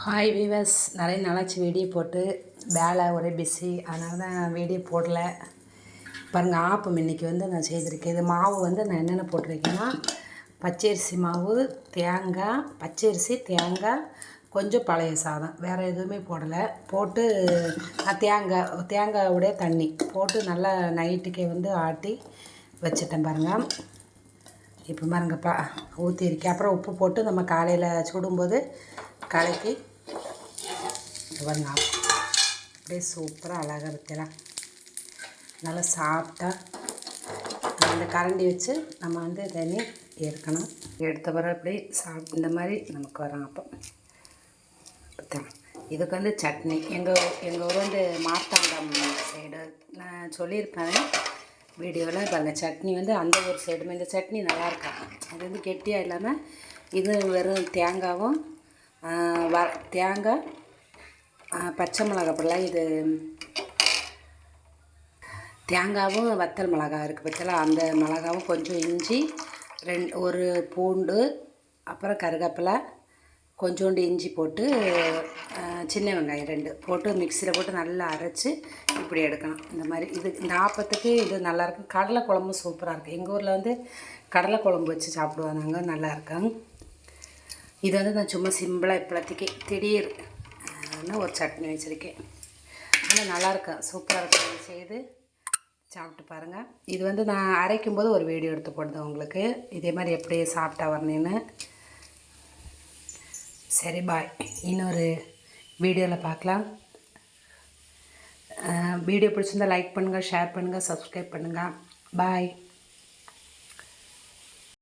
Hi viewers, நிறைய நாளாச்சு video போட்டு வேலை ஒரே பிஸி, அதனால தான் வீடியோ போடல. பாருங்கள், ஆப்பம் இன்றைக்கி வந்து நான் செய்திருக்கேன். இது மாவு வந்து நான் என்னென்ன போட்டிருக்கேன்னா, பச்சரிசி மாவு, தேங்காய், பச்சரிசி, தேங்காய், கொஞ்சம் பழைய சாதம், வேறு எதுவுமே போடலை. போட்டு நான் தேங்காயோடைய தண்ணி போட்டு நல்லா நைட்டுக்கே வந்து ஆட்டி வச்சுட்டேன். பாருங்கள், இப்போ பாருங்கப்பா ஊற்றிருக்கேன். அப்புறம் உப்பு போட்டு நம்ம காலையில் சுடும்போது கலக்கி பாருங்க, அப்படியே சூப்பராக அழகாக வைக்கலாம். நல்லா சாப்பிட்டா இந்த கரண்டி வச்சு நம்ம வந்து தண்ணி எடுக்கணும். எடுத்த பிறகு அப்படியே இந்த மாதிரி நமக்கு வரும். அப்போ இதுக்கு வந்து சட்னி, எங்கள் ஊர் வந்து மார்த்தாண்டம் சைடு நான் சொல்லியிருப்பேன் வீடியோவில். பாருங்கள், சட்னி வந்து அந்த ஒரு சைடுமே இந்த சட்னி நல்லாயிருக்கும். அது வந்து கெட்டியாக இல்லாமல் இது வெறும் தேங்காவும் தேங்காய், பச்சை மிளகா போடலாம். இது தேங்காவும் வத்தல் மிளகா இருக்குது பச்சைலாம், அந்த மிளகாவும் கொஞ்சம் இஞ்சி, ஒரு பூண்டு, அப்புறம் கருவேப்பிலை, கொஞ்சோண்டு இஞ்சி போட்டு சின்ன வெங்காயம் 2 போட்டு மிக்சியில் போட்டு நல்லா அரைச்சி இப்படி எடுக்கணும். இந்த மாதிரி இந்த ஆப்பத்துக்கு இது நல்லாயிருக்கும். கடலை குழம்பும் சூப்பராக இருக்குது. எங்கள் ஊரில் வந்து கடலை குழம்பு வச்சு சாப்பிடுவாங்க, நல்லாயிருக்கும். இது வந்து நான் சும்மா சிம்பிளாக இப்போதைக்கு திடீர்னு ஒரு சட்னி வச்சுருக்கேன். ஆனால் நல்லாயிருக்கும், சூப்பராக இருக்கும். செய்து சாப்பிட்டு பாருங்கள். இது வந்து நான் அரைக்கும்போது ஒரு வீடியோ எடுத்து போடுதேன் உங்களுக்கு, இதே மாதிரி எப்படி சாப்பிட்டா வரணுன்னு. சரி, பாய். இன்னொரு வீடியோவில் பார்க்கலாம். வீடியோ பிடிச்சிருந்தால் லைக் பண்ணுங்கள், ஷேர் பண்ணுங்கள், சப்ஸ்கிரைப் பண்ணுங்கள். பாய்.